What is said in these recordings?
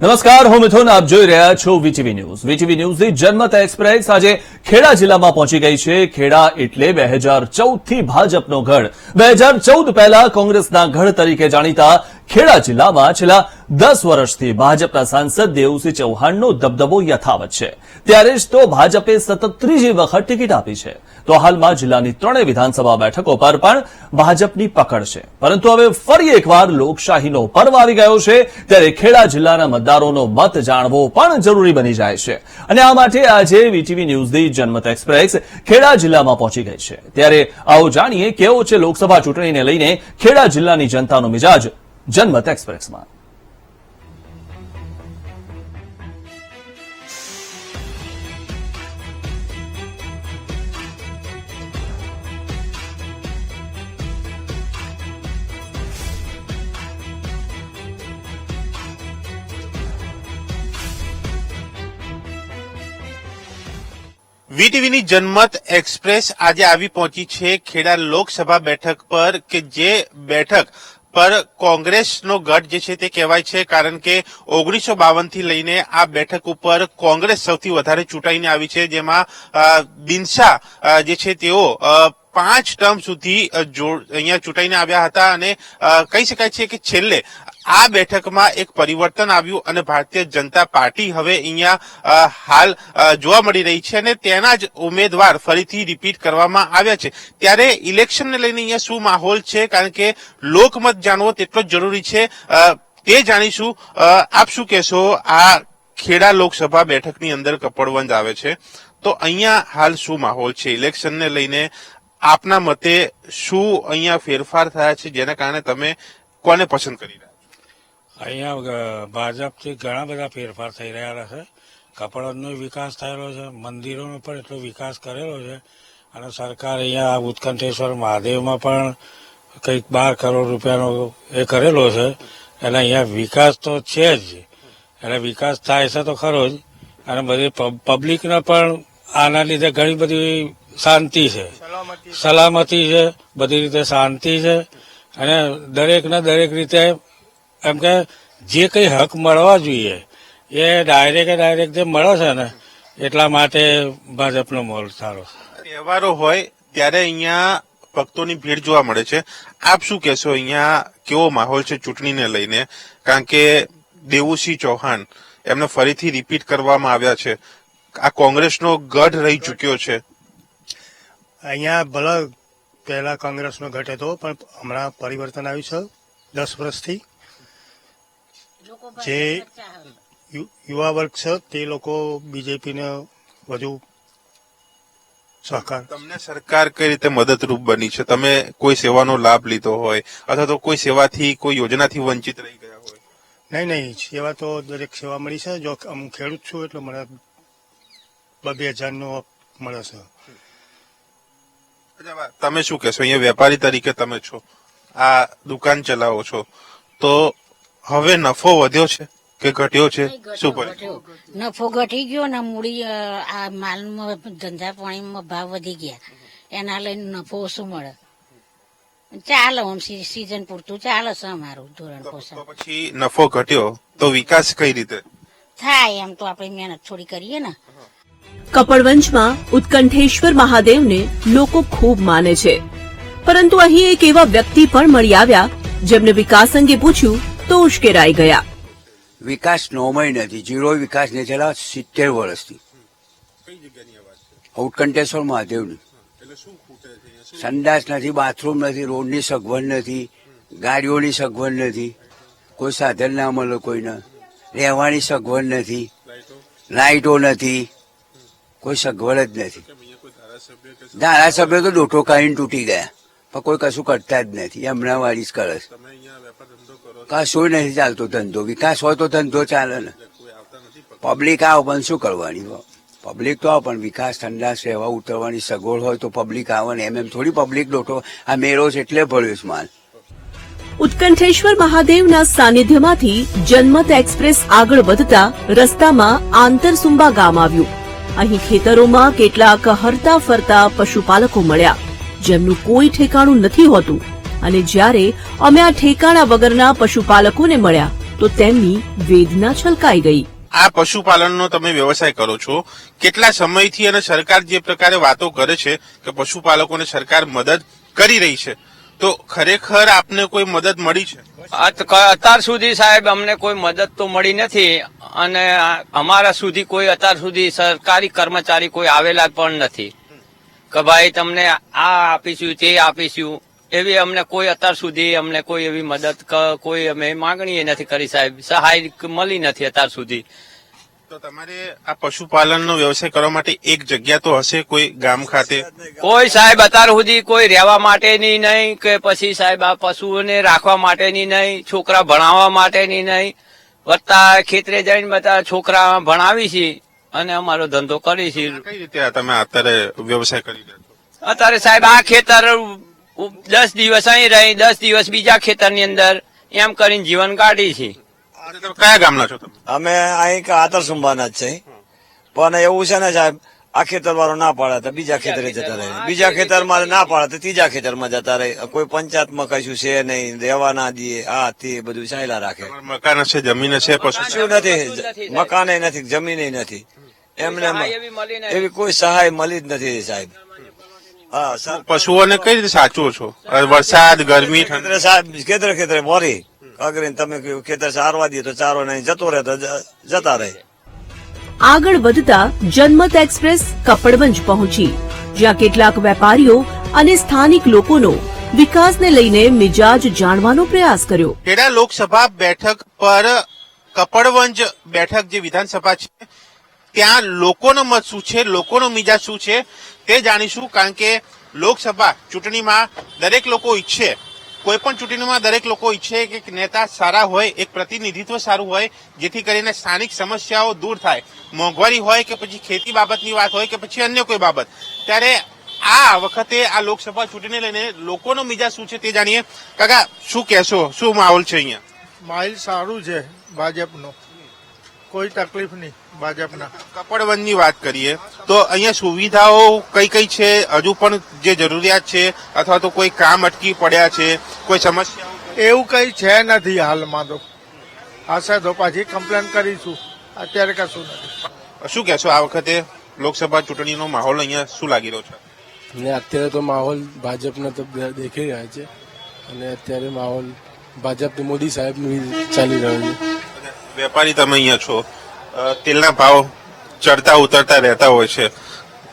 નમસ્કાર, હું મિથુન. આપ જોઈ રહ્યા છો વીટીવી ન્યૂઝ. વીટીવી ન્યૂઝની જનમત એક્સપ્રેસ આજે ખેડા જિલ્લામાં પહોંચી ગઈ છે. ખેડા એટલે 2014 થી ભાજપનો ગઢ. 2014 પહેલા કોંગ્રેસના ગઢ તરીકે જાણીતા ખેડા જિલ્લામાં છેલ્લા 10 વર્ષથી ભાજપના સાંસદ દેવુસિંહ ચૌહાણનો દબદબો યથાવત છે. ત્યારે જ તો ભાજપે સતત ત્રીજી વખત ટિકિટ આપી છે. તો હાલમાં જિલ્લાની 3 વિધાનસભા બેઠકો પર પણ ભાજપની પકડ છે. પરંતુ હવે ફરી એકવાર લોકશાહીનો પર્વ આવી ગયો છે. ત્યારે ખેડા જિલ્લાના મતદારોનો મત જાણવો પણ જરૂરી બની જાય છે. અને આ માટે આજે વીટીવી ન્યૂઝની જનમત એક્સપ્રેસ ખેડા જિલ્લામાં પહોંચી ગઈ છે. ત્યારે આવો જાણીએ કેવો છે લોકસભા ચૂંટણીને લઈને ખેડા જિલ્લાની જનતાનો મિજાજ જનમત એક્સપ્રેસમાં. વીટીવીની જનમત એક્સપ્રેસ આજે આવી પહોંચી છે ખેડા લોકસભા બેઠક પર કે જે બેઠક પર કોંગ્રેસનો ગઢ જે છે તે કહેવાય છે, કારણ કે 1952 થી લઈને આ બેઠક ઉપર કોંગ્રેસ સૌથી વધારે ચૂંટાઈને આવી છે, જેમાં દિનશા જે છે તેઓ 5 ટર્મ સુધી અહીંયા ચૂંટાઈને આવ્યા હતા. અને કહી શકાય છે કે છેલ્લે આ બેઠકમાં એક પરિવર્તન આવ્યું અને ભારતીય જનતા પાર્ટી હવે અહીંયા હાલ જોવા મળી રહી છે અને તેના જ ઉમેદવાર ફરીથી રિપીટ કરવામાં આવ્યા છે. ત્યારે ઇલેક્શનને લઈને અહીંયા શું માહોલ છે, કારણ કે લોકમત જાણવો તેટલો જ જરૂરી છે, તે જાણીશું. આપ શું કહેશો? આ ખેડા લોકસભા બેઠકની અંદર કપડવંજ આવે છે, તો અહીંયા હાલ શું માહોલ છે ઇલેક્શનને લઈને? આપના મતે શું અહીંયા ફેરફાર થયા છે જેના કારણે તમે કોને પસંદ કરી રહ્યા? અહીંયા ભાજપથી ઘણા બધા ફેરફાર થઈ રહ્યા છે. કપડવંજનો વિકાસ થયેલો છે, મંદિરોનો પણ એટલો વિકાસ કરેલો છે, અને સરકાર અહીંયા ઉત્કંઠેશ્વર મહાદેવમાં પણ કંઈક 12 કરોડ રૂપિયાનો એ કરેલો છે. એટલે અહીંયા વિકાસ તો છે જ, એટલે વિકાસ થાય છે તો ખરો જ. અને બધી પબ્લિકને પણ આના લીધે ઘણી બધી શાંતિ છે, સલામતી છે, બધી રીતે શાંતિ છે. અને દરેકને દરેક રીતે એમ કે જે કંઈ હક મળવા જોઈએ એ ડાયરેક્ટ જે મળે છે ને, એટલા માટે ભાજપનો મોલ સારો છે. તહેવારો હોય ત્યારે અહીંયા ભક્તોની ભીડ જોવા મળે છે. આપ શું કહેશો, અહીંયા કેવો માહોલ છે ચૂંટણીને લઈને? કારણ કે દેવુસિંહ ચૌહાણ એમને ફરીથી રિપીટ કરવામાં આવ્યા છે. આ કોંગ્રેસનો ગઢ રહી ચૂક્યો છે. અહીંયા ભલે પહેલા કોંગ્રેસનો ગઢ હતો, પણ હમણાં પરિવર્તન આવ્યું છે 10 વર્ષથી. જે યુવા વર્ગ છે તે લોકો બીજેપીને વધુ સહકાર. તમને સરકાર કઈ રીતે મદદરૂપ બની છે? તમે કોઈ સેવાનો લાભ લીધો હોય અથવા તો કોઈ સેવાથી, કોઈ યોજનાથી વંચિત રહી ગયા હોય? નહીં, સેવા તો દરેક સેવા મળી છે. જો હું ખેડૂત છું એટલે મને 2,000 નો મળે છે. તમે શું કહેશો? અહીંયા વેપારી તરીકે તમે છો, આ દુકાન ચલાવો છો, તો હવે નફો વધ્યો છે કે ઘટ્યો છે? શું નફો ઘટી ગયો ને મૂડી આ માલમાં ધંધા પાણીમાં ભાવ વધી ગયા, એના લઈને નફો ઓછો મળે. ચાલે, આમ સીઝન પૂરતું ચાલે છે અમારું ધોરણ પોષણ. પછી નફો ઘટ્યો તો વિકાસ કઈ રીતે થાય? એમ તો આપણે મહેનત થોડી કરીએ ને. કપડવંજમાં ઉત્કંઠેશ્વર મહાદેવને લોકો ખૂબ માને છે, પરંતુ અહીં એક એવા વ્યક્તિ પણ મળી આવ્યા જેમને વિકાસ અંગે પૂછ્યું તો ઉશ્કેરાઈ ગયા. વિકાસ નોમય નથી, જીરો વિકાસ ને છેલ્લા 70 વર્ષથી. ઉત્કંઠેશ્વર મહાદેવની સંડાસ નથી, બાથરૂમ નથી, રોડની સગવડ નથી, ગાડીઓની સગવડ નથી, કોઈ સાધન ના મળે કોઈને, રહેવાની સગવડ નથી, લાઇટો નથી, કોઈ સગવડ જ નથી. ધારાસભ્ય તો દોઢો કાઢીને તૂટી ગયા, પણ કોઈ કશું કરતા જ નથી, એમના વાળી જ કરે છે. કશું નથી ચાલતો ધંધો. વિકાસ હોય તો ધંધો ચાલે ને. પબ્લિક આવો પણ શું કરવાની? પબ્લિક તો આવો, પણ વિકાસ, ઠંડા રહેવા ઉતરવાની સગવડ હોય તો પબ્લિક આવે ને. એમ થોડી પબ્લિક દોઢો આ મેળો છે એટલે ભર્યો છે માલ. ઉત્કંઠેશ્વર મહાદેવના સાનિધ્યમાંથી જનમત એક્સપ્રેસ આગળ વધતા રસ્તામાં આંતરસુંબા ગામ આવ્યું. અહીં ખેતરોમાં કેટલાક હરતા ફરતા પશુપાલકો મળ્યા, જેમનું કોઈ ઠેકાણું નથી હોતું. અને જ્યારે અમે આ ઠેકાણા વગરના પશુપાલકોને મળ્યા તો તેમની વેદના છલકાઈ ગઈ. આ પશુપાલનનો તમે વ્યવસાય કરો છો, કેટલા સમયથી અને સરકાર જે પ્રકારે વાતો કરે છે કે પશુપાલકોને સરકાર મદદ કરી રહી છે, તો ખરેખર આપને કોઈ મદદ મળી છે? અત્યાર સુધી સાહેબ અમને કોઈ મદદ તો મળી નથી, અને અમારા સુધી કોઈ અત્યાર સુધી સરકારી કર્મચારી કોઈ આવેલા પણ નથી કે ભાઈ તમને આ આપીશું તે આપીશું. એવી અમને કોઈ અત્યાર સુધી અમને કોઈ એવી મદદ કોઈ અમે માંગણી નથી કરી સાહેબ, સહાય મળી નથી અત્યાર સુધી. તો તમારે આ પશુપાલનનો વ્યવસાય કરવા માટે એક જગ્યા તો હશે કોઈ ગામ ખાતે? કોઈ સાહેબ અત્યાર સુધી કોઈ રહેવા માટેની નહીં, કે પછી સાહેબ આ પશુઓને રાખવા માટેની નહીં, છોકરા ભણાવવા માટેની નહીં. વત્તા ખેતરે જઈને બધા છોકરા ભણાવી છે અને અમારો ધંધો કરી છે. કઈ રીતે તમે અત્યારે વ્યવસાય કરી રહ્યા છો? અત્યારે સાહેબ આ ખેતર 10 દિવસ અહીં રહી, 10 દિવસ બીજા ખેતરની અંદર એમ કરીને જીવન કાઢી છે. તમે કયા ગામના છો તમે? અમે અહીં આતર સુંભાના જ છે, પણ એવું છે ને સાહેબ, આ ખેતર વાળો ના પાડે તો બીજા ખેતરે જતા રહે, બીજા ખેતરમાં ના પાડે તો ત્રીજા ખેતરમાં જતા રહે. કોઈ પંચાયતમાં કશું છે નહીં, રહેવા ના દે, આ તે બધું ચાલ્યા રાખે. મકાન છે, જમીન છે, કશું નથી, મકાને નથી, જમીને નથી, એમને એવી કોઈ સહાય મળી જ નથી સાહેબ. હા, પશુઓને કઈ રીતે સાચવો છો? વરસાદ, ગરમી, ખેતરે ખેતરે મોરી અગરીને તમે ખેતર સારવા દે તો ચારો નહીં, જતો રહે તો જતા રહે. આગળ વધતા જનમત એક્સપ્રેસ કપડવંજ પહોંચી, જ્યાં કેટલાક વેપારીઓ અને સ્થાનિક લોકોનો વિકાસને લઈને મિજાજ જાણવાનો પ્રયાસ કર્યો. ખેડા લોકસભા બેઠક પર કપડવંજ બેઠક જે વિધાનસભા છે ત્યાં લોકોનો મત શું છે, લોકોનો મિજાજ શું છે તે જાણીશું. કારણ કે લોકસભા ચૂંટણીમાં દરેક લોકો ઈચ્છે, કોઈ પણ ચૂંટણીમાં દરેક લોકો ઈચ્છે કે નેતા સારા હોય, એક પ્રતિનિધિત્વ સારું હોય, જેથી કરીને સ્થાનિક સમસ્યાઓ દૂર થાય. મોંઘવારી હોય કે પછી ખેતી બાબતની વાત હોય કે પછી અન્ય કોઈ બાબત. ત્યારે આ વખતે આ લોકસભા ચૂંટણી લઈને લોકોનો મિજાજ શું છે તે જાણીએ. કાકા, શું કહેશો, શું માહોલ છે અહીંયા? માહોલ સારું છે ભાજપનો, કોઈ તકલીફ નહીં ભાજપના. કપડવંજની વાત કરીએ તો અહીંયા સુવિધાઓ કઈ કઈ છે, હજુ પણ જે જરૂરિયાત છે, અથવા તો કોઈ કામ અટકી પડ્યા છે, કોઈ સમસ્યા? એવું કઈ છે નથી હાલમાં. તો હશે તો પાછી કમ્પ્લેન કરીશું, અત્યારે કશું નથી. શું કહેશો, આ વખતે લોકસભા ચૂંટણીનો માહોલ અહીંયા શું લાગી રહ્યો છે? ને અત્યારે તો માહોલ ભાજપનો તો દેખાઈ રહ્યા છે, અને અત્યારે માહોલ ભાજપ મોદી સાહેબનું ચાલી રહ્યો છે. વેપારી તમે અહીંયા છો, તેલના ભાવ ચડતા ઉતરતા રહેતા હોય છે,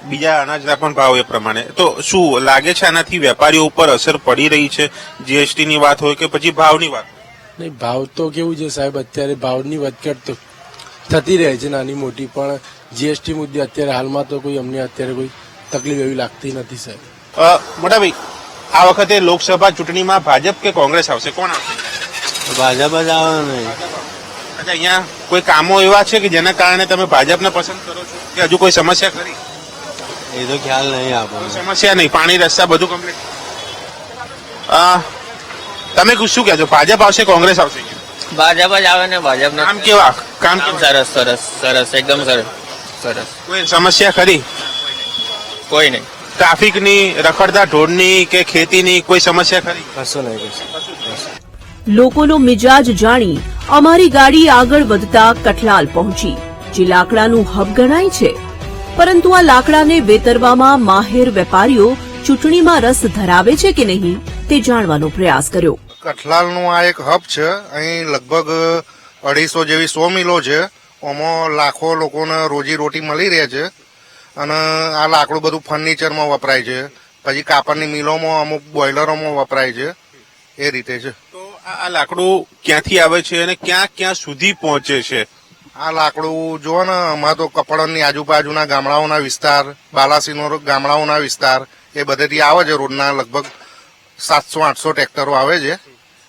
બીજા અનાજના પણ ભાવ એ પ્રમાણે, તો શું લાગે છે આનાથી વેપારીઓ ઉપર અસર પડી રહી છે? જીએસટી ની વાત હોય કે પછી ભાવની વાત? નહીં, ભાવ તો કેવું છે સાહેબ, અત્યારે ભાવની વધઘટ તો થતી રહે છે નાની મોટી, પણ જીએસટી મુદ્દે અત્યારે હાલમાં તો કોઈ અમને અત્યારે કોઈ તકલીફ એવી લાગતી નથી સાહેબ. મોટાભાઈ, આ વખતે લોકસભા ચૂંટણીમાં ભાજપ કે કોંગ્રેસ આવશે? કોણ આવશે? ભાજપ જ આવે નહીં. અહીંયા કોઈ કામો એવા છે કે જેના કારણે તમે ભાજપને પસંદ કરો છો, કે હજુ કોઈ સમસ્યા ખરી? એ તો ખ્યાલ નહીં આપણને. સમસ્યા નહીં, પાણી, રસ્તા બધું કમ્પ્લીટ. તમે શું કહેશો, ભાજપ આવશે કોંગ્રેસ આવશે? ભાજપ જ આવે ને. ભાજપ કામ કેવા? કામ સરસ સરસ સરસ, એકદમ સરસ સરસ. કોઈ સમસ્યા ખરી? કોઈ નહીં. ટ્રાફિકની, રખડતા ઢોરની કે ખેતીની કોઈ સમસ્યા ખરી? કશું નહીં. લોકોનો મિજાજ જાણી અમારી ગાડી આગળ વધતા કઠલાલ પહોંચી, જે લાકડાનું હબ ગણાય છે. પરંતુ આ લાકડાને વેતરવામાં માહેર વેપારીઓ ચૂંટણીમાં રસ ધરાવે છે કે નહીં તે જાણવાનો પ્રયાસ કર્યો. કઠલાલનું આ એક હબ છે. અહીં લગભગ 250 જેવી 100 મિલો છે. આમાં લાખો લોકોને રોજી રોટી મળી રહે છે. અને આ લાકડું બધું ફર્નિચરમાં વપરાય છે, પછી કાપડની મિલોમાં, અમુક બોઇલરોમાં વપરાય છે. એ રીતે છે. તો આ લાકડું ક્યાંથી આવે છે અને ક્યાં ક્યાં સુધી પહોંચે છે? આ લાકડું જુઓ ને, અમારે તો કપડની આજુબાજુના ગામડાઓના વિસ્તાર, બાલાસીનો ગામડાઓના વિસ્તાર, એ બધેથી આવે છે. રોડના લગભગ 700-800 ટ્રેક્ટરો આવે છે.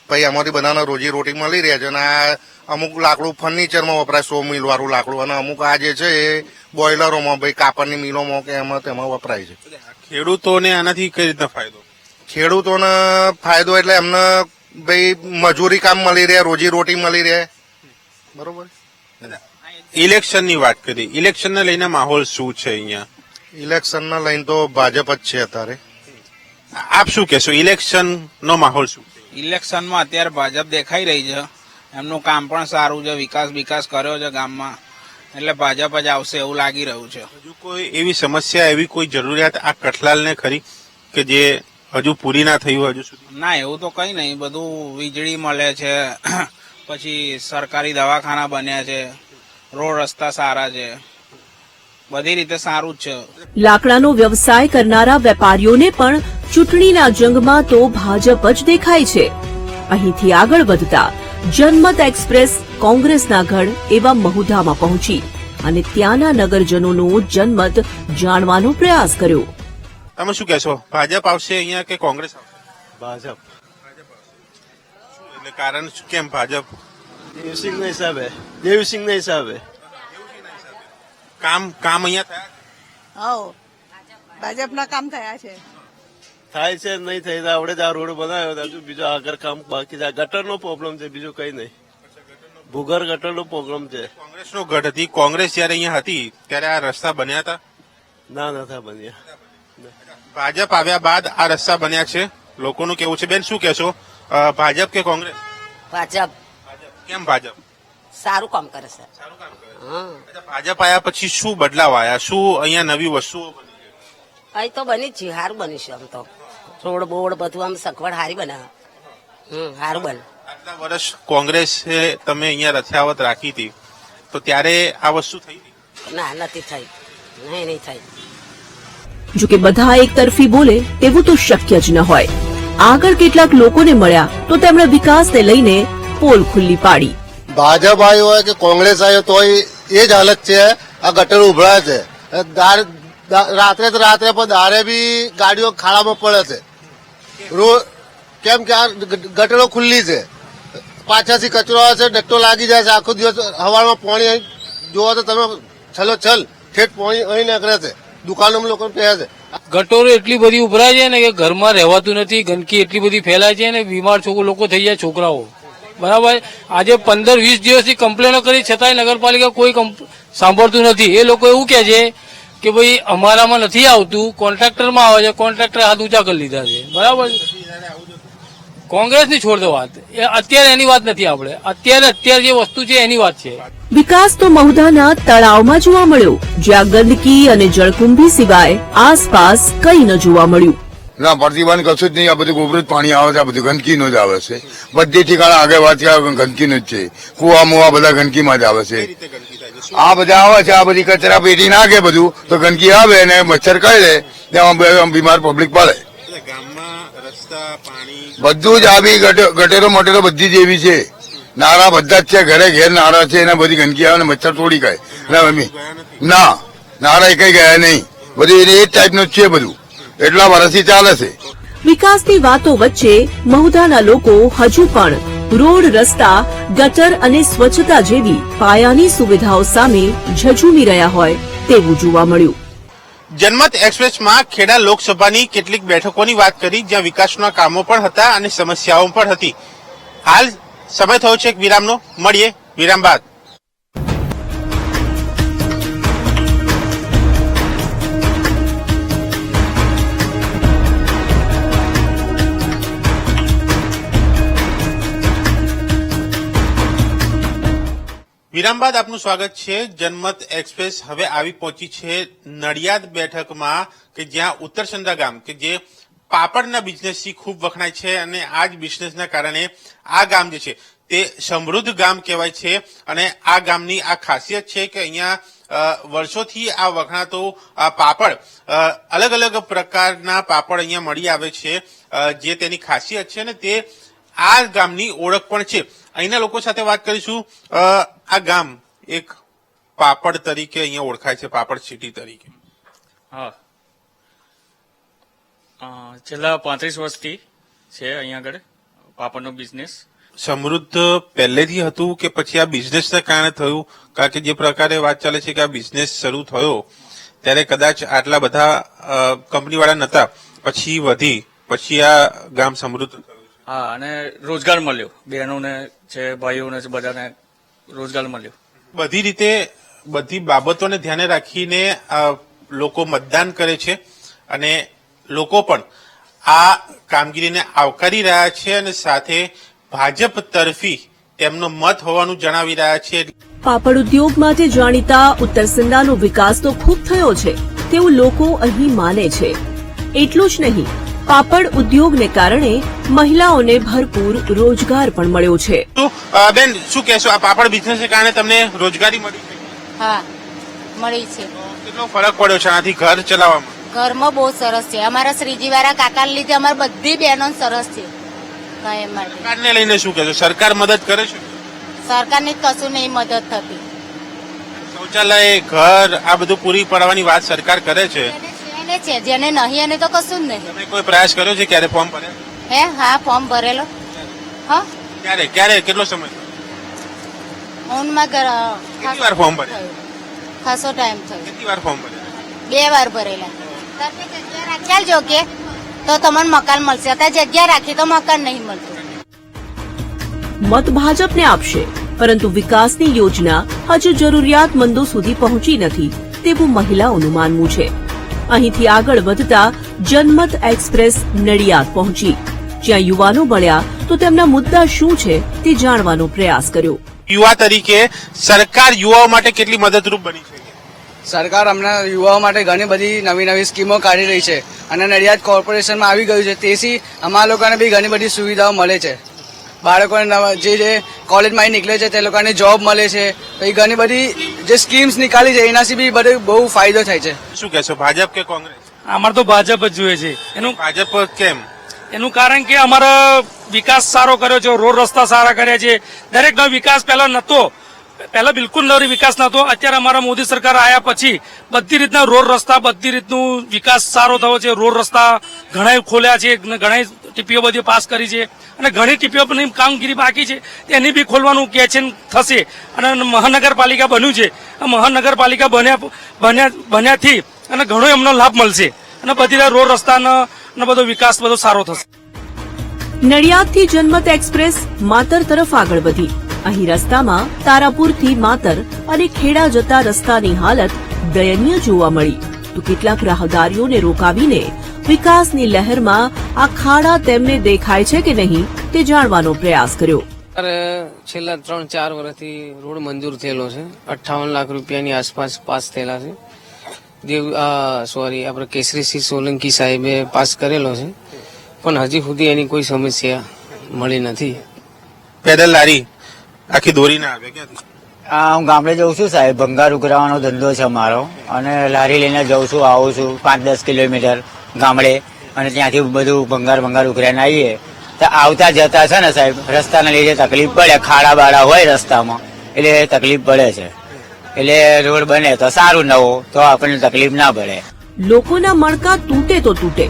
પછી અમારી બધાને રોજી રોટી મળી રહે છે. અને આ અમુક લાકડું ફર્નિચરમાં વપરાય, 100 મિલ વાળું લાકડું, અને અમુક આ જે છે એ બોઇલરોમાં, ભાઈ કાપડની મિલોમાં કે એમાં તેમાં વપરાય છે. ખેડૂતોને આનાથી કઈ રીતના ફાયદો? ખેડૂતોને ફાયદો એટલે એમને ભાઈ મજૂરી કામ મળી રહે, રોજી રોટી મળી રહે. બરોબર. ઇલેક્શનની વાત કરી, ઇલેક્શનને લઈને માહોલ શું છે અહીંયા? ઇલેક્શનને લઈને તો ભાજપ જ છે અત્યારે. આપ શું કહેશો, ઇલેક્શનનો માહોલ શું? ઇલેક્શનમાં અત્યારે ભાજપ દેખાઈ રહી છે, એમનું કામ પણ સારું છે, વિકાસ કર્યો છે ગામમાં, એટલે ભાજપ જ આવશે એવું લાગી રહ્યું છે. હજુ કોઈ એવી સમસ્યા, એવી કોઈ જરૂરિયાત આ કઠલાલને ખરી કે જે હજુ પૂરી ના થયું હજુ સુધી? ના, એવું તો કઈ નહીં. બધું વીજળી મળે છે, પછી સરકારી દવાખાના બન્યા છે, રોડ રસ્તા સારા છે, બધી રીતે સારું જ છે. લાકડાનો વ્યવસાય કરનારા વેપારીઓને પણ ચૂંટણીના જંગમાં તો ભાજપ જ દેખાય છે. અહીંથી આગળ વધતા જનમત એક્સપ્રેસ કોંગ્રેસના ગઢ એવા મહુધામાં પહોંચી અને ત્યાંના નગરજનોનો જનમત જાણવાનો પ્રયાસ કર્યો. તમે શું કહેશો, ભાજપ આવશે અહીંયા કે કોંગ્રેસ આવશે? ભાજપ. એટલે કારણ શું, કેમ ભાજપ? દેવસિંહના હિસાબે કામ અહીંયા થયા? ભાજપના કામ થયા છે. થાય છે નહીં થઈ તો આવડે જ આ રોડ બનાવ્યો, હજુ બીજો આગળ કામ બાકી છે. ગટરનો પ્રોબ્લેમ છે, બીજું કઈ નહીં. ભૂગર ગટરનો પ્રોબ્લેમ છે. કોંગ્રેસનો ગઢ હતી, કોંગ્રેસ જયારે અહીંયા હતી ત્યારે આ રસ્તા બન્યા હતા? ના નતા બન્યા. ભાજપ આવ્યા બાદ આ રસ્તા બન્યા છે. લોકોનું કેવું છે? બેન શું કહેશો, ભાજપ કે કોંગ્રેસ? ભાજપ. કેમ ભાજપ? સારું કામ કરે છે. ભાજપ આવ્યા પછી શું બદલાવ આવ્યા? શું અહીંયા નવી વસ્તુઓ બની? અહીં તો બની જ છે, સારું બની છે. આમ તો રોડ બોર્ડ બધું આમ સગવડ સારી બનાવે, સારું બને. આટલા વર્ષ કોંગ્રેસે તમે અહીંયા રથયાવત રાખી હતી તો ત્યારે આ વસ્તુ થઈ હતી? ના, નથી થઈ. નહીં થઈ. જો કે બધા એક તરફી બોલે તેવું તો શક્ય જ ન હોય. આગળ કેટલાક લોકોને મળ્યા તો તેમણે વિકાસને લઈને પોલ ખુલ્લી પાડી. ભાજપ આવ્યો હોય કે કોંગ્રેસ આવ્યો તો એ જ હાલત છે. આ ગટર ઉભરાય છે, રાત્રે પણ દારે બી ગાડીઓ ખાડામાં પડે છે. કેમ કે આ ગટરો ખુલ્લી છે, પાછળથી કચરો આવે છે, ડટ્ટો લાગી જાય છે. આખો દિવસ હવારમાં પાણી જોવો તો તમે છલો છલ ઠેઠ પાણી અહીં નીકળે છે, દુકાનોમાં લોકો પહેરે છે. ગટોરો એટલી બધી ઉભરાય છે ને કે ઘરમાં રહેવાતું નથી. ગંદકી એટલી બધી ફેલાય છે ને બીમાર લોકો થઈ જાય, છોકરાઓ. બરાબર. આજે 15-20 દિવસથી કમ્પ્લેનો કરી છતાંય નગરપાલિકા કોઈ સાંભળતું નથી. એ લોકો એવું કે છે કે ભાઈ અમારામાં નથી આવતું, કોન્ટ્રાક્ટરમાં આવે છે. કોન્ટ્રાક્ટર હાથ ઊંચા કરી લીધા છે. બરાબર. કોંગ્રેસની છોડ દો વાત, અત્યારે એની વાત નથી. આપણે અત્યારે જે વસ્તુ છે એની વાત છે. વિકાસ તો મહુધાના તળાવમાં જોવા મળ્યો, જ્યાં ગંદકી અને જળકુંભી સિવાય આસપાસ કંઈ ન જોવા મળ્યું. ના, પ્રતિબંધ કશું જ નહીં. આ બધું ગોબરું જ પાણી આવે છે, આ બધું ગંદકીનું જ આવે છે. બધી ઠેકાણા આગળ વાત ગંદકીનું જ છે. કુવા મુવા બધા ગંદકીમાં જ આવે છે. આ બધા આવે છે, આ બધી કચરા પેટી નાખે બધું તો ગંદકી આવે અને મચ્છર કરે, તેમાં બીમાર પબ્લિક પડે. બધું જ આવી ગટેરો મટેરો બધી જ એવી છે. નારા બધા જ છે, ઘરે ઘેર નારા છે, એના બધી ગંદકી આવે ને મચ્છર તોડી ખાય. ના, નારા એ કઈ ગયા નહીં. બધું એ જ ટાઈપનું જ છે બધું. એટલા વર્ષથી ચાલે છે. વિકાસની વાતો વચ્ચે મહુધાના લોકો હજુ પણ રોડ, રસ્તા, ગટર અને સ્વચ્છતા જેવી પાયાની સુવિધાઓ સામે ઝઝૂમી રહ્યા હોય તેવું જોવા મળ્યું. જનમત એક્સપ્રેસમાં ખેડા લોકસભાની કેટલીક બેઠકોની વાત કરી જ્યાં વિકાસના કામો પણ હતા અને સમસ્યાઓ પણ હતી. હાલ સમય થયો છે એક વિરામનો. મળીએ વિરામ બાદ. વિરામ બાદ આપનું સ્વાગત છે. જનમત એક્સપ્રેસ હવે આવી પહોંચી છે નડિયાદ બેઠકમાં કે જ્યાં ઉત્તરસંધા ગામ કે જે પાપડના બિઝનેસથી ખૂબ વખણાય છે અને આ જ બિઝનેસના કારણે આ ગામ જે છે તે સમૃદ્ધ ગામ કહેવાય છે. અને આ ગામની આ ખાસિયત છે કે અહીંયા વર્ષોથી આ વખણાતો પાપડ અલગ અલગ પ્રકારના પાપડ અહીંયા મળી આવે છે, જે તેની ખાસિયત છે અને તે આ ગામની ઓળખ પણ છે. અહીંના લોકો સાથે વાત કરીશું. આ ગામ એક પાપડ તરીકે અહીંયા ઓળખાય છે, પાપડ સિટી તરીકે. હા, છેલ્લા 35 વર્ષથી છે અહીંયા આગળ પાપડનો બિઝનેસ. સમૃદ્ધ પહેલેથી હતું કે પછી આ બિઝનેસના કારણે થયું? કારણ કે જે પ્રકારે વાત ચાલે છે કે આ બિઝનેસ શરૂ થયો ત્યારે કદાચ આટલા બધા કંપનીવાળા નતા, પછી વધી, પછી આ ગામ સમૃદ્ધ થયું. હા, અને રોજગાર મળ્યો, બહેનોને છે, ભાઈઓને છે, બધાને રોજગાર મળ્યો. બધી રીતે બધી બાબતોને ધ્યાને રાખીને લોકો મતદાન કરે છે અને લોકો પણ આ કામગીરીને આવકારી રહ્યા છે અને સાથે ભાજપ તરફી તેમનો મત હોવાનું જણાવી રહ્યા છે. પાપડ ઉદ્યોગ માટે જાણીતા ઉત્તરસંડાનો વિકાસ તો ખૂબ થયો છે તેવું લોકો અહીં માને છે. એટલું જ નહીં, પાપડ ઉદ્યોગને કારણે મહિલાઓને ભરપૂર રોજગાર પણ મળ્યો છે. બેન, શું કહેશો, આ પાપડ બિઝનેસને કારણે તમને રોજગારી મળી છે? હા, મળી છે. કેટલો ફરક પડ્યો છે આનાથી ઘર ચલાવવામાં? ઘરમાં બહુ સરસ છે. અમારા શ્રીજીવાળા કાકાને લીધે અમારી બધી બહેનો સરસ છે. કાયમ માટે સરકારને લઈને શું કહેશો? સરકાર મદદ કરે છે? સરકારની કશું નહીં મદદ થતી. શૌચાલય, ઘર, આ બધું પૂરી પાડવાની વાત સરકાર કરે છે. એને છે, જેને નહીં એને તો કશું જ નહીં. તમે કોઈ પ્રયાસ કર્યો છે? ક્યારે ફોર્મ ભર્યા? હે, હા, ફોર્મ ભરેલો. હા, ક્યારે કેટલો સમય? ઊનમાં કેટલી વાર ફોર્મ ભર્યા? ખાસો ટાઈમ થયો. કેટલી વાર ફોર્મ ભર્યા? 2 વાર ભરેલા. તમે જગ્યા રાખી જો કે તો તમને મકાન મળશે. અત્યારે જગ્યા રાખી તો મકાન નહીં મળતું. મત ભાજપને આપશે, પરંતુ વિકાસની યોજના હજુ જરૂરિયાતમંદો સુધી પહોંચી નથી તેવું મહિલાઓનું માનવું છે. અહીંથી આગળ વધતા જનમત એક્સપ્રેસ નડિયાદ પહોંચી, જ્યાં યુવાનો મળ્યા તો તેમના મુદ્દા શું છે તે જાણવાનો પ્રયાસ કર્યો. યુવા તરીકે સરકાર યુવાઓ માટે કેટલી મદદરૂપ બની છે? સરકાર હમણાં યુવાઓ માટે ઘણી બધી નવી નવી સ્કીમો કાઢી રહી છે અને નડિયાદ કોર્પોરેશનમાં આવી ગયું છે. તેથી અમારા લોકોને બી ઘણી બધી સુવિધાઓ મળે છે. બાળકોને જે કોલેજમાં નીકળે છે તે લોકોને જોબ મળે છે. પછી ઘણી બધી જે સ્કીમ્સ નીકાળી છે એનાથી બી બહુ ફાયદો થાય છે. શું કહેશો, ભાજપ કે કોંગ્રેસ? અમારે તો ભાજપ જ જોઈએ છે. એનું ભાજપ કેમ? એનું કારણ કે અમારો વિકાસ સારો કર્યો છે, રોડ રસ્તા સારા કર્યા છે. દરેકનો વિકાસ પહેલા નહોતો, પહેલા બિલકુલ વિકાસ નહોતો. અત્યારે અમારા મોદી સરકાર આવ્યા પછી બધી રીતના રોડ રસ્તા, બધી રીતનું વિકાસ સારો થયો છે. રોડ રસ્તા ઘણા ખોલ્યા છે, ઘણા ટીપીઓ બધી પાસ કરી છે અને ઘણી ટીપીઓની કામગીરી બાકી છે એની બી ખોલવાનું કે છે થશે. અને મહાનગરપાલિકા બન્યું છે. આ મહાનગરપાલિકા બન્યાથી અને ઘણો એમનો લાભ મળશે અને બધી રોડ રસ્તાનો બધો વિકાસ બધો સારો થશે. નડિયાદથી જનમત એક્સપ્રેસ માતર તરફ આગળ વધી. અહીં રસ્તામાં તારાપુરથી માતર અને ખેડા જતા રસ્તાની હાલત દયનીય જોવા મળી તો કેટલાક રાહદારીઓને રોકાવીને વિકાસની લહેરમાં આ ખાડા તેમને દેખાય છે કે નહીં તે જાણવાનો પ્રયાસ કર્યો. છેલ્લા 3-4 વર્ષથી રોડ મંજૂર થયેલો છે. 58 લાખ રૂપિયાની આસપાસ પાસ થયેલા છે. આપણે કેસરીસિંહ સોલંકી સાહેબે પાસ કરેલો છે, પણ હજી સુધી એની કોઈ સમસ્યા મળી નથી. પેદલ લારી આખી દોરી ના આવે ક્યાંથી? હું ગામડે જઉં છું સાહેબ, ભંગાર ઉઘરાવાનો ધંધો છે અમારો અને લારી લઈને જઉં છું, આવું છું 5-10 કિલોમીટર ગામડે અને ત્યાંથી બધું ભંગાર ઉઘરાઈને આવીએ તો આવતા જતા છે ને સાહેબ રસ્તાના લીધે તકલીફ પડે. ખાડા બાડા હોય રસ્તામાં એટલે તકલીફ પડે છે. એટલે રોડ બને તો સારું, નવો તો આપણને તકલીફ ના પડે. લોકોના મણકા તૂટે તો તૂટે,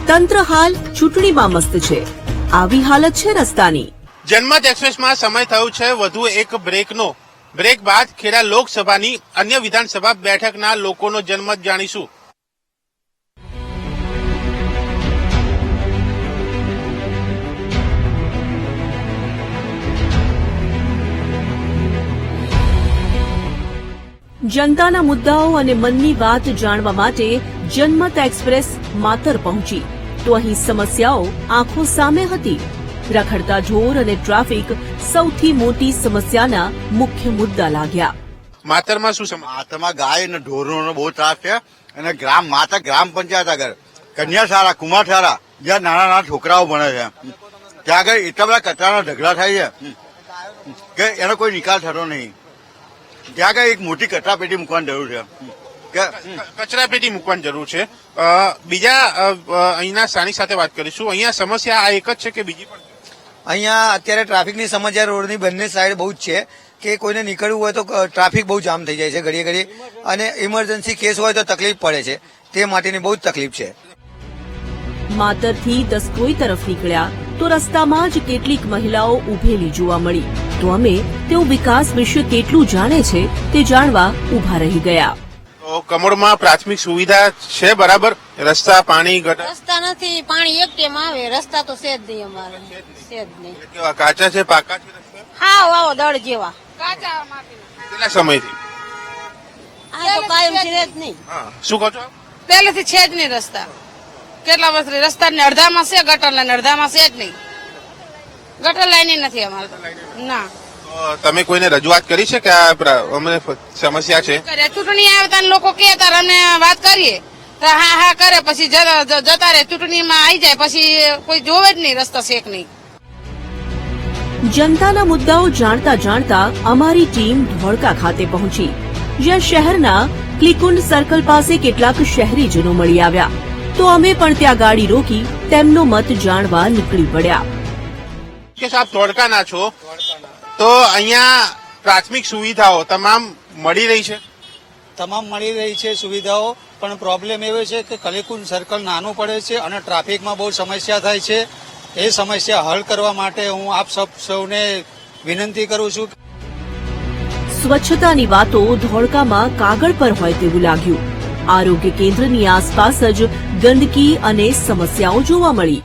તંત્ર હાલ ચૂંટણીમાં મસ્ત છે. આવી હાલત છે રસ્તાની. જનમત એક્સપ્રેસમાં સમય થયું છે વધુ એક બ્રેકનો. બ્રેક બાદ ખેડા લોકસભાની અન્ય વિધાનસભા બેઠકના લોકોનો જનમત જાણીશું. જનતાના મુદ્દાઓ અને મનની વાત જાણવા માટે જનમત એક્સપ્રેસ માતર પહોંચી તો અહીં સમસ્યાઓ આંખો સામે હતી. રખડતા ઢોર અને ટ્રાફિક સૌથી મોટી સમસ્યાના મુખ્ય મુદ્દા લાગ્યા. માતરમાં શું સમસ્યા? માતરમાં ગાય અને ઢોરનો બહુ ત્રાસ છે અને ગ્રામ પંચાયત આગળ કન્યા શાળા, કુમાર શાળા જ્યાં નાના છોકરાઓ ભણે છે ત્યાં આગળ એટલા બધા કચરાના ઢગલા થાય છે કે એનો કોઈ નિકાલ થતો નહીં. ત્યાં આગળ એક મોટી કચરા પેટી મૂકવાની જરૂર છે. કચરા પેટી મૂકવાની જરૂર છે. બીજા અહીંના સ્થાનિક સાથે વાત કરીશું. અહીંયા સમસ્યા આ એક જ છે કે બીજી પણ? અહીંયા અત્યારે ટ્રાફિકની સમસ્યા રોડની બંને સાઈડ બહુ જ છે કે કોઈને નીકળવું હોય તો ટ્રાફિક બહુ જામ થઈ જાય છે ઘડીએ અને ઇમરજન્સી કેસ હોય તો તકલીફ પડે છે. તે માટેની બહુ જ તકલીફ છે. માતરથી દસક્રોઈ તરફ નીકળ્યા તો રસ્તામાં જ કેટલીક મહિલાઓ ઉભેલી જોવા મળી તો અમે તેઓ વિકાસ વિશે કેટલું જાણે છે તે જાણવા ઉભા રહી ગયા. કમોડમાં પ્રાથમિક સુવિધા છે બરાબર? રસ્તા, પાણી, ગટર? રસ્તા નથી, પાણી એક ટાઈમ આવે, રસ્તા તો છે જ નહીં અમારે, છે જ નહીં. કેવા કાચા છે, પાકા છે? હા, વાવો દળ જેવા. કેટલા સમયથી? આ તો કાયમ છે જ નહીં. શું કહો છો? પહેલેથી છે જ નહીં રસ્તા. કેટલા વર્ષથી રસ્તાને અડધામાં છે ગટર લાઈન, અડધામાં છે જ નહીં. ગટર લાઈન નથી અમારે ના. તમે કોઈને રજૂઆત કરી છે કે આ અમને સમસ્યા છે? કર્યા ચૂંટણી આવે ત્યારે લોકો કે તારે અમને વાત કરીએ તો હા હા કરે, પછી જતા રહે. ચૂંટણીમાં આવી જાય પછી કોઈ જોવે જ નહીં, રસ્તા શેક નહીં. જનતાના મુદ્દાઓ જાણતા જાણતા અમારી ટીમ ધોળકા ખાતે પહોંચી, જ્યાં શહેરના ક્લિકુંડ સર્કલ પાસે કેટલાક શહેરીજનો મળી આવ્યા. તો અમે પણ ત્યાં ગાડી રોકી તેમનો મત જાણવા નીકળી પડ્યા. કે આપ ધોળકાના છો, તો અહીંયા પ્રાથમિક સુવિધાઓ તમામ મળી રહી છે? તમામ મળી રહી છે સુવિધાઓ, પણ પ્રોબ્લેમ એવો છે કે કલીકુંડ સર્કલ નાનું પડે છે અને ટ્રાફિકમાં બહુ સમસ્યા થાય છે. એ સમસ્યા હલ કરવા માટે હું આપ સૌને વિનંતી કરું છું. સ્વચ્છતાની વાતો ધોળકામાં કાગળ પર હોય તેવું લાગ્યું. આરોગ્ય કેન્દ્રની આસપાસ જ ગંદકી અને સમસ્યાઓ જોવા મળી.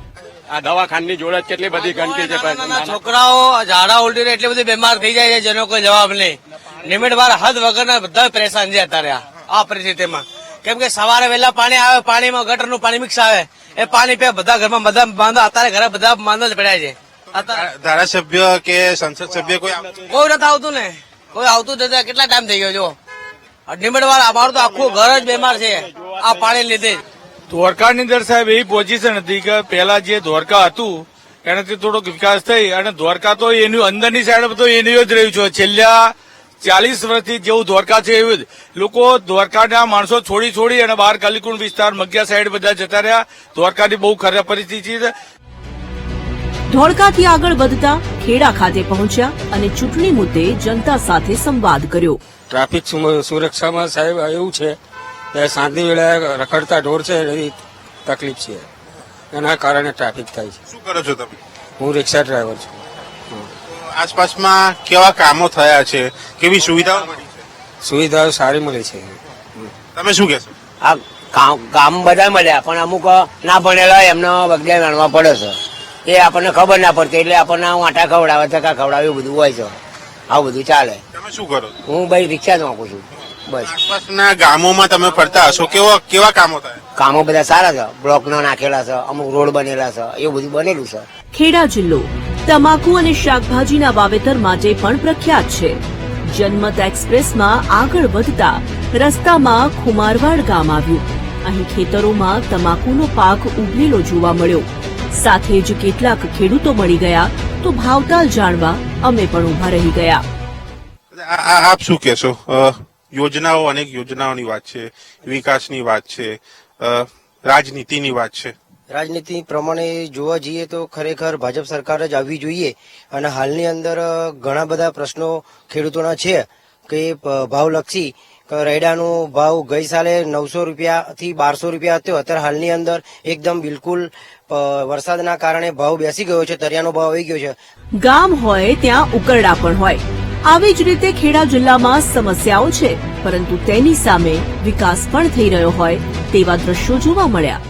આ દવાખાનાની જોડે જ કેટલી બધી ગંદકી છે. છોકરાઓ ઝાડા ઉલટી એટલી બધી બીમાર થઈ જાય છે જેનો કોઈ જવાબ નહીં. લિમિટ વાર હદ વગરના બધા પરેશાન છે અત્યારે આ પરિસ્થિતિમાં. કેમ કે સવારે વહેલા પાણી આવે, પાણીમાં ગટરનું પાણી મિક્સ આવે, એ પાણી પે બધા ઘરમાં બધા બાંધો. અત્યારે ઘરે બધા બાંધો જ પડ્યા છે. ધારાસભ્ય કે સંસદ સભ્ય કોઈ કોઈ નથી આવતું ને, કોઈ આવતું નથી. કેટલા ટાઈમ થઈ ગયો જો લિમિટ વાર. અમારું તો આખું ઘર જ બીમાર છે આ પાણી લીધે. ધોળકાની અંદર સાહેબ એવી પોઝિશન હતી કે પહેલા જે ધોળકા હતું એનાથી થોડોક વિકાસ થઈ, અને ધોળકા તો એની અંદરની સાઈડ તો એની જ રહ્યું છે. છેલ્લા 40 વર્ષથી જેવું ધોળકા છે એવું જ લોકો ધોળકાના માણસો છોડી અને બહાર કલીકુંડ વિસ્તાર મગિયા સાઈડ બધા જતા રહ્યા. ધોળકાની બહુ ખરાબ પરિસ્થિતિ છે. ધોળકાથી આગળ વધતા ખેડા ખાતે પહોંચ્યા અને ચૂંટણી મુદ્દે જનતા સાથે સંવાદ કર્યો. ટ્રાફિક સુરક્ષામાં સાહેબ એવું છે કે સાંજની વેળાએ રખડતા ઢોર છે એની તકલીફ છે, એના કારણે ટ્રાફિક થાય છે. શું કરો છો તમે? હું રિક્ષા ડ્રાઈવર છું. આસપાસમાં કેવા કામો થયા છે, કેવી સુવિધાઓ મળી છે? સુવિધાઓ સારી મળી છે. તમે શું કહેશો? આ કામ બધા મળ્યા, પણ અમુક ના ભણેલા એમને બગડે ગણવા પડે છે. એ આપણને ખબર ના પડતી એટલે આપણને આટા ખવડાવે, ધક્કા ખવડાવે એવું બધું હોય છે. આવું બધું ચાલે. તમે શું કરો? હું ભાઈ રિક્ષા જ વાપરું છું. બસ. આસપાસના ગામોમાં તમે ફરતા હશો, કેવા કામો થાય? કામો બધા સારા છે, બ્લોક ના નાખેલા છે, અમુક રોડ બનેલા છે, એવું બધું બનેલું છે. ખેડા જિલ્લો તમાકુ અને શાકભાજીના વાવેતર માટે પણ પ્રખ્યાત છે. જનમત એક્સપ્રેસમાં આગળ વધતા રસ્તામાં ખુમારવાડ ગામ આવ્યું. અહીં ખેતરોમાં તમાકુનો પાક ઉગલેલો જોવા મળ્યો. સાથે જ કેટલાક ખેડૂતો મળી ગયા તો ભાવતાલ જાણવા અમે પણ ઉભા રહી ગયા. આપ શું કહેશો? યોજનાઓ, અનેક યોજનાઓની વાત છે, વિકાસની વાત છે, રાજનીતિની વાત છે. રાજનીતિ પ્રમાણે જોવા જઈએ તો ખરેખર ભાજપ સરકાર જ આવવી જોઈએ. અને હાલની અંદર ઘણા બધા પ્રશ્નો ખેડૂતોના છે કે ભાવલક્ષી રેડાનો ભાવ ગઈ સાલે 900 રૂપિયાથી 1200 રૂપિયા હતો. અત્યારે હાલની અંદર એકદમ બિલકુલ વરસાદના કારણે ભાવ બેસી ગયો છે, તરિયાનો ભાવ આવી ગયો છે. ગામ હોય ત્યાં ઉકરડા પણ હોય. આવી જ રીતે ખેડા જિલ્લામાં સમસ્યાઓ છે, પરંતુ તેની સામે વિકાસ પણ થઈ રહ્યો હોય તેવા દ્રશ્યો જોવા મળ્યા.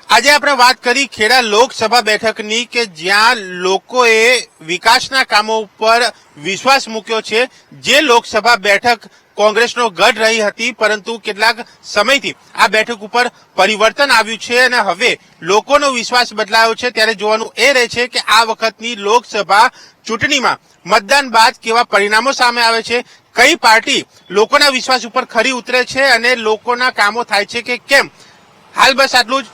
આજે આપણે વાત કરી ખેડા લોકસભા બેઠકની કે જ્યાં લોકોએ વિકાસના કામો ઉપર વિશ્વાસ મૂક્યો છે. જે લોકસભા બેઠક કોંગ્રેસનો ગઢ રહી હતી, પરંતુ કેટલાક સમયથી આ બેઠક ઉપર પરિવર્તન આવ્યું છે અને હવે લોકોનો વિશ્વાસ બદલાયો છે. ત્યારે જોવાનું એ રહે છે કે આ વખતની લોકસભા ચૂંટણીમાં મતદાન બાદ કેવા પરિણામો સામે આવે છે, કઈ પાર્ટી લોકોના વિશ્વાસ ઉપર ખરી ઉતરે છે અને લોકોના કામો થાય છે કે કેમ. હાલ બસ આટલું જ.